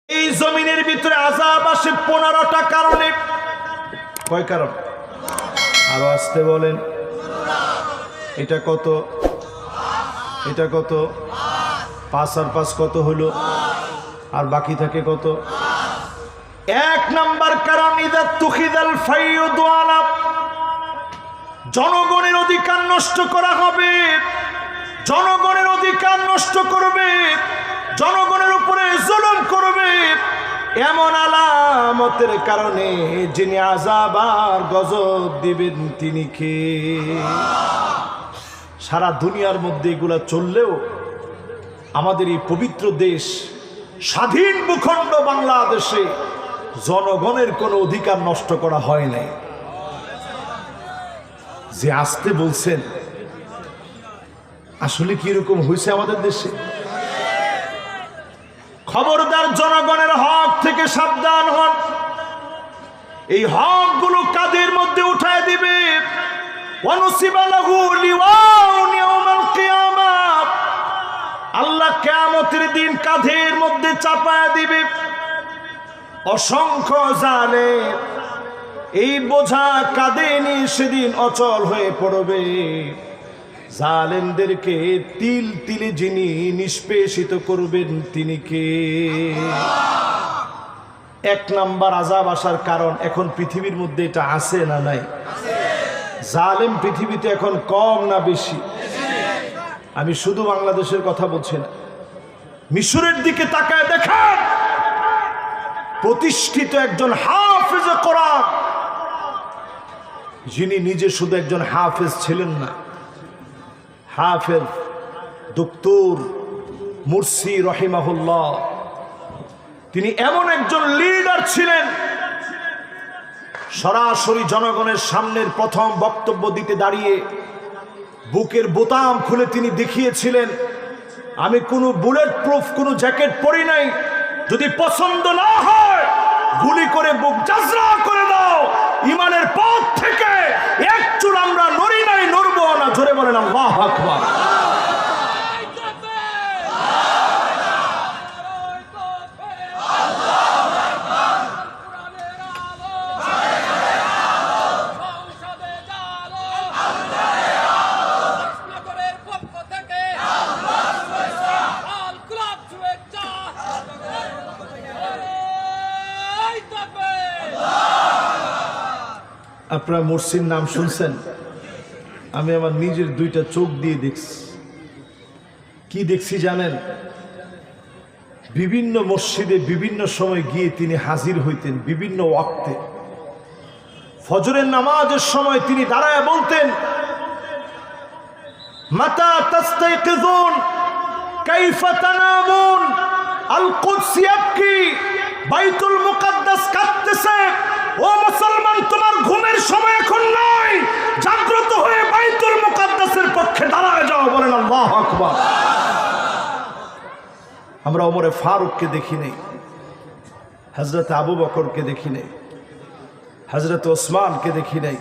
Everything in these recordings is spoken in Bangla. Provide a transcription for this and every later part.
এই জমিনের ভিতরে আযাব আসে 15টা কারণে। কয় কারণ? আরো আসতে বলেন। এটা কত? এটা কত? 5 আর 5 কত হলো? আর বাকি থাকে কত? 1 নাম্বার কারণ ইযা তুখিদাল ফাইয়ুদু আলা, জনগণের অধিকার নষ্ট করা হবে, জনগণের অধিকার নষ্ট করবে, জনগণের উপরে জুলুম করবে, এমন আলামতের কারণে যিনি আযাব আর গজব দিবেন তিনি কে? সারা দুনিয়ার মধ্যে এগুলা চললেও আমাদের এই পবিত্র দেশ, স্বাধীন ভূখণ্ড বাংলাদেশে জনগণের কোনো অধিকার নষ্ট করা হয় নাই। যে আসতে বলছেন, আসলে কি এরকম হয়েছে আমাদের দেশে? খবরদার, জনগণের হক থেকে সাবধান হন। এই হক গুলো কাদের মধ্যে উঠায় দিবে? আল্লাহ কিয়ামতের দিন কাঁধের মধ্যে চাপায় দিবে। অসংখ্য জালেম এই বোঝা কাঁধে নিয়ে সেদিন অচল হয়ে পড়বে। জালেমদেরকে তিল তিলে যিনি নিষ্পেষিত করবেন তিনি কে? 1 নাম্বার আযাব আসার কারণ, এখন পৃথিবীর মধ্যে এটা আছে না নাই? জালেম পৃথিবীতে এখন কম না বেশি? আমি শুধু বাংলাদেশের কথা বলছি না, মিশরের দিকে তাকায় দেখেন, প্রতিষ্ঠিত একজন হাফেজে কোরআন, যিনি নিজে শুধু একজন হাফেজ ছিলেন না, হাফেজ ডক্টর মুরসি রহিমাহুল্লাহ, তিনি এমন একজন লিডার ছিলেন, সরাসরি জনগণের সামনের প্রথম বক্তব্য দিতে দাঁড়িয়ে বুকের বোতাম খুলে তিনি দেখিয়েছিলেন, আমি কোনো বুলেট প্রুফ কোনো জ্যাকেট পরি নাই, যদি পছন্দ না হয় গুলি করে বুক জাজরা করে দাও, ইমানের পথ থেকে এক চুল আমরা নড়ি নাই, নড়বো না। জোরে বলেন আল্লাহু আকবার। আপনারা মুরসির নাম শুনছেন? আমি আমার নিজের 2টা চোখ দিয়ে দেখছি। কি দেখছি জানেন? বিভিন্ন মসজিদে বিভিন্ন সময় গিয়ে তিনি হাজির হইতেন, বিভিন্ন ওয়াক্তে। ফজরের নামাজের সময় তিনি দাঁড়ায় বলতেন, মাতা তাস্তাইকিজুন কাইফা তানামুন, আল কুদস ইয়াবকি, বাইতুল মুকাদ্দাস কাঁদতেছে, ও মুসলমান তোমার ঘুমের সময় এখন নয়, জাগ্রত হয়ে বাইতুল মুকাদ্দাসের পক্ষে দাঁড়ায় যাও। বলেন আল্লাহু আকবার। আমরা ওমরে ফারুককে দেখি নাই, হযরত আবু বকরকে দেখি নাই, হযরত ওসমানকে দেখি নাই,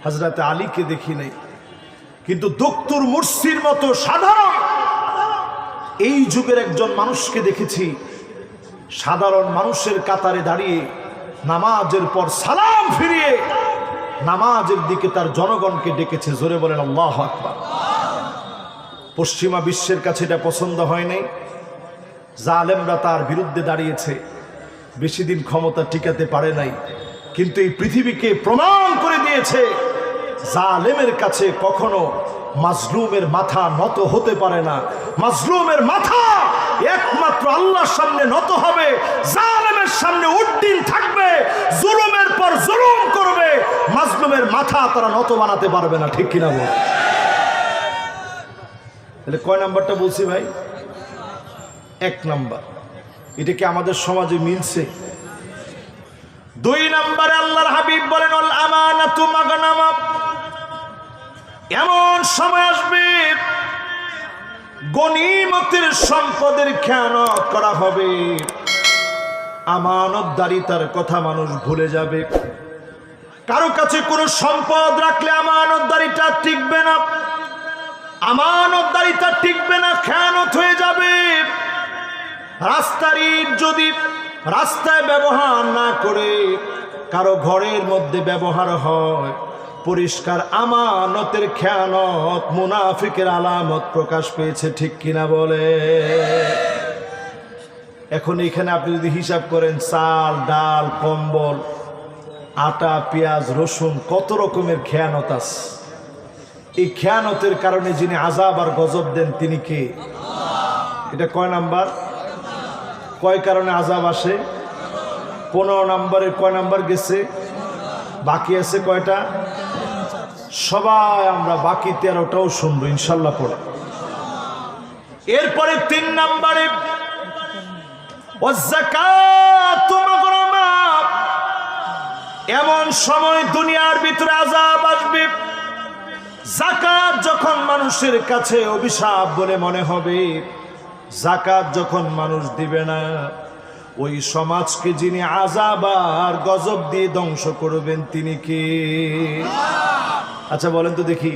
হযরত আলীকে দেখি নাই, কিন্তু ডক্টর মুরসির মতো সাধারণ এই যুগের একজন মানুষকে দেখেছি, সাধারণ মানুষের কাতারে দাঁড়িয়ে নামাজের পর সালাম ফিরিয়ে নামাজের দিকে তার জনগণকে ডেকেছে। জোরে বলেন আল্লাহু আকবার। পশ্চিমা বিশ্বের কাছে এটা পছন্দ হয় নাই, জালেমরা তার বিরুদ্ধে দাঁড়িয়েছে, বেশি দিন ক্ষমতা টিকাতে পারে নাই, কিন্তু এই পৃথিবীকে প্রমাণ করে দিয়েছে জালেমের কাছে কখনো মাজলুমের মাথা নত হতে পারে না। মাজলুমের মাথা একমাত্র আল্লাহর সামনে নত হবে, জালেমের সামনে উদ্দিন থাকবে, জুলুমের পর জুলুম করবে, মাজলুমের মাথা তারা নত বানাতে পারবে না। ঠিক কিনা বল? তাহলে কয় নাম্বারটা বলছি ভাই? 1 নাম্বার। এটা কি আমাদের সমাজে মিলছে? 2 নাম্বারে আল্লাহর হাবিব বলেন, আল আমানাতু মাগনামা, এমন সময় আসবে গনিমতের সম্পদের খেয়ানত করা হবে, আমানতদারিতার কথা মানুষ ভুলে যাবে। কারো কাছে কোনো সম্পদ রাখলে আমানতদারিতা টিকবে না, আমানতদারিতা টিকবে না, খেয়ানত হয়ে যাবে। রাস্তার ইট যদি রাস্তায় ব্যবহার না করে কারো ঘরের মধ্যে ব্যবহার হয়, পরিষ্কার আমানতের খেয়ানত, মুনাফিকের আলামত প্রকাশ পেয়েছে। ঠিক কিনা বলে? এখন এখানে আপনি যদি হিসাব করেন, চাল ডাল কম্বল আটা পেঁয়াজ রসুন কত রকমের খেয়ানত আছে। এই খেয়ানতের কারণে যিনি আযাব আর গজব দেন তিনি কে? এটা কয় নাম্বার? কয় কারণে আযাব আসে? 15 নম্বরের কয় নাম্বার গেছে? বাকি আছে কয়টা? সবাই আমরা বাকি 13টাও শুনবো ইনশাল্লাহ পড়ে। এরপরে 3 নম্বরে এমন সময় দুনিয়ার ভিতরে আযাব আসবে, যাকাত যখন মানুষের কাছে অভিশাপ বলে মনে হবে, যাকাত যখন মানুষ দিবে না, ওই সমাজকে যিনি আযাব আর গজব দিয়ে ধ্বংস করবেন তিনি কে? আচ্ছা বলেন তো দেখি,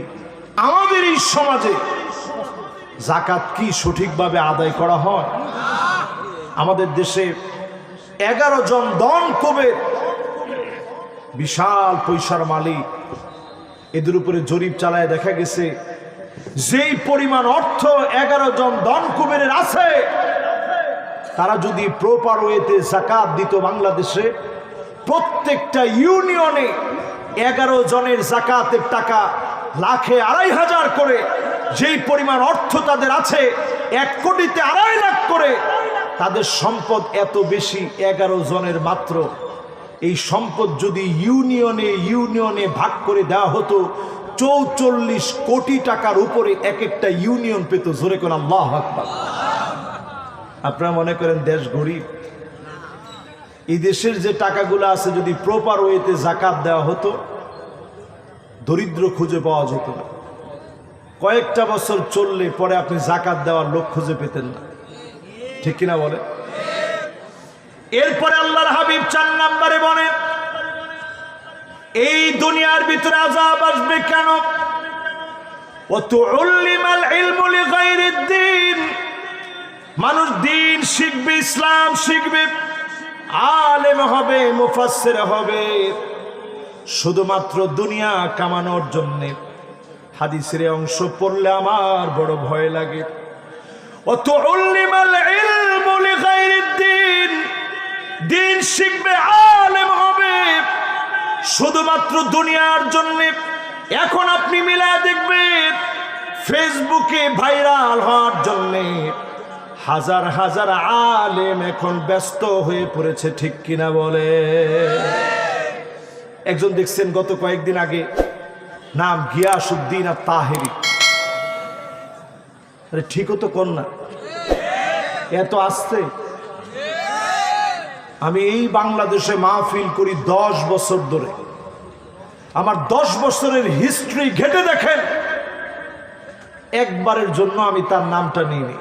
আমাদের এই সমাজে যাকাত কি সঠিকভাবে আদায় করা হয়? আমাদের দেশে 11 জন ডন কুবের, বিশাল পয়সার মালিক, এদের উপরে জরিপ চালায় দেখা গেছে যেই পরিমাণ অর্থ 11 জন ডন কুবেরের আছে, তারা যদি প্রপার ওয়েতে যাকাত দিত বাংলাদেশে, প্রত্যেকটা ইউনিয়নে 11 জনের যাকাতের টাকা লাখে 2,500 করে, যেই পরিমাণ অর্থ তাদের আছে 1 কোটিতে 2.5 লাখ করে, তাদের সম্পদ এত বেশি 11 জনের মাত্র। এই সম্পদ যদি ইউনিয়নে ইউনিয়নে ভাগ করে দেওয়া হতো, 44 কোটি টাকার উপরে এক একটা ইউনিয়ন পেত। জোরে কোন আল্লাহু আকবার। আপনারা মনে করেন দেশ গরিব? এই দেশের যে টাকাগুলো আছে যদি প্রপার ওয়েতে যাকাত দেওয়া হতো, দরিদ্র খুঁজে পাওয়া যেত না। কয়েকটা বছর চললে পরে আপনি যাকাত দেওয়ার লোক খুঁজে পেতেন না। ঠিক কিনা বলে? এরপরে আল্লাহর হাবিব 4 নম্বরে বলেন, এই দুনিয়ার ভিতরে আযাব আসবে কেন? ওয়াতুল্লিমাল ইলমু লিগাইরিদ দ্বীন, মানুষ দিন শিখবে, ইসলাম শিখবে, আলেম হবে, মুফাসসির হবে, শুধুমাত্র দুনিয়া কামানোর জন্যে। হাদিসের অংশ পড়লে আমার বড় ভয় লাগে। ওয়াতুল্লিমাল ইলমু লিগাইরিদ দ্বীন, দিন শিখবে, আলেম হবে, শুধুমাত্র দুনিয়ার জন্যে। এখন আপনি মিলায় দেখবেন, ফেসবুকে ভাইরাল হওয়ার জন্যে হাজার হাজার আলেম এখন ব্যস্ত হয়ে পড়েছে। ঠিক কিনা বলে? একজন দেখছেন গত কয়েকদিন আগে, নাম গিয়াসউদ্দিন আর তাহেরি। আরে ঠিকও তো কর না, এত আসছে। আমি এই বাংলাদেশে মাহফিল করি 10 বছর ধরে। আমার 10 বছরের হিস্ট্রি ঘেটে দেখেন, একবারের জন্য আমি তার নামটা নিইনি।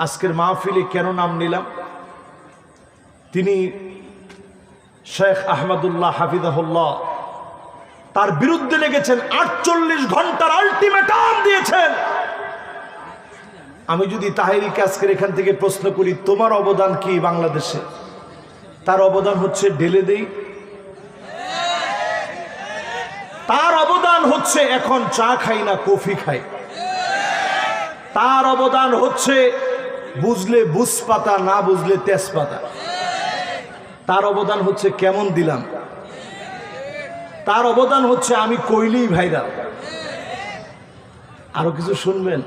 আজকের মাহফিলে কেন নাম নিলাম? তিনি শেখ আহমদুল্লাহ হাফিজাহুল্লাহ, তার বিরুদ্ধে লেগেছেন, 48 ঘন্টার আলটিমেটাম দিয়েছেন। আমি যদি তাহেরিকে আজকের এখান থেকে প্রশ্ন করি, তোমার অবদান কি বাংলাদেশে? তার অবদান হচ্ছে ঢেলে দেই। তার অবদান হচ্ছে এখন চা খাই না, কফি খাই। তার অবদান হচ্ছে বুঝলে বুঝপাতা, না বুঝলে তেজপাতা। তার অবদান হচ্ছে কেমন দিলাম। তার অবদান হচ্ছে আমি কইলেই ভাইরাল। আরো কিছু শুনবেন?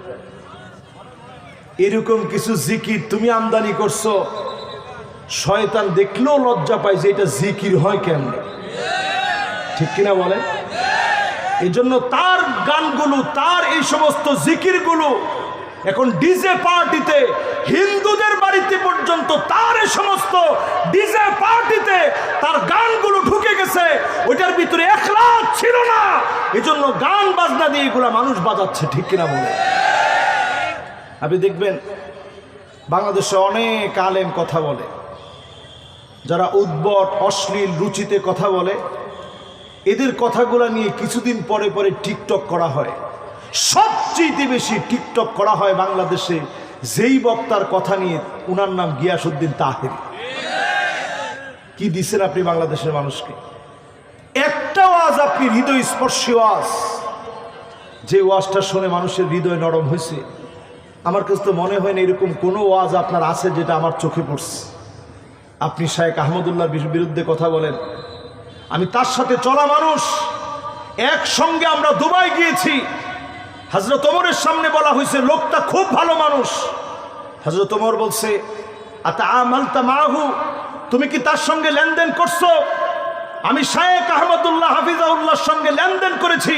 এরকম কিছু জিকির তুমি আমদানি করছো, শয়তান দেখলেও লজ্জা পায় যে এটা জিকির হয় কেমন। ঠিক কিনা বলে? এই জন্য তার গানগুলো, তার এই সমস্ত জিকিরগুলো এখন ডিজে পার্টিতে, হিন্দুদের বাড়িতে পর্যন্ত তার এই সমস্ত ডিজে পার্টিতে তার গানগুলো ঢুকে গেছে। ওইটার ভিতরে ইখলাস ছিল না, এই জন্য গান বাজনা দিয়ে এগুলা মানুষ বাজাচ্ছে। ঠিক কিনা বলে? আপনি দেখবেন বাংলাদেশে অনেক আলেম কথা বলে, যারা উদ্ভট অশ্লীল রুচিতে কথা বলে, এদের কথাগুলো নিয়ে কিছুদিন পরে পরে টিকটক করা হয়। সবচেয়ে বেশি টিকটক করা হয় বাংলাদেশে যেই বক্তার কথা নিয়ে, উনার নাম গিয়াসউদ্দিন তাহেরি। কি দিচ্ছেন আপনি বাংলাদেশের মানুষকে? একটা ওয়াজ আপনি হৃদয় স্পর্শী ওয়াজ, যে ওয়াজটা শুনে মানুষের হৃদয় নরম হয়েছে। আমার কাছে তো মনে হয় না এরকম কোনো ওয়াজ আপনার আছে যেটা আমার চোখে পড়ছে। আপনি শায়েখ আহমদুল্লাহর বিরুদ্ধে কথা বলেন, আমি তার সাথে চলা মানুষ, একসঙ্গে আমরা দুবাই গিয়েছি। হযরত ওমরের সামনে বলা হয়েছে লোকটা খুব ভালো মানুষ। হযরত ওমর বলছে আতাআমালতা মাহু, তুমি কি তার সঙ্গে লেনদেন করছো? আমি শায়েখ আহমদুল্লাহ হাফিজাহুল্লাহর সঙ্গে লেনদেন করেছি।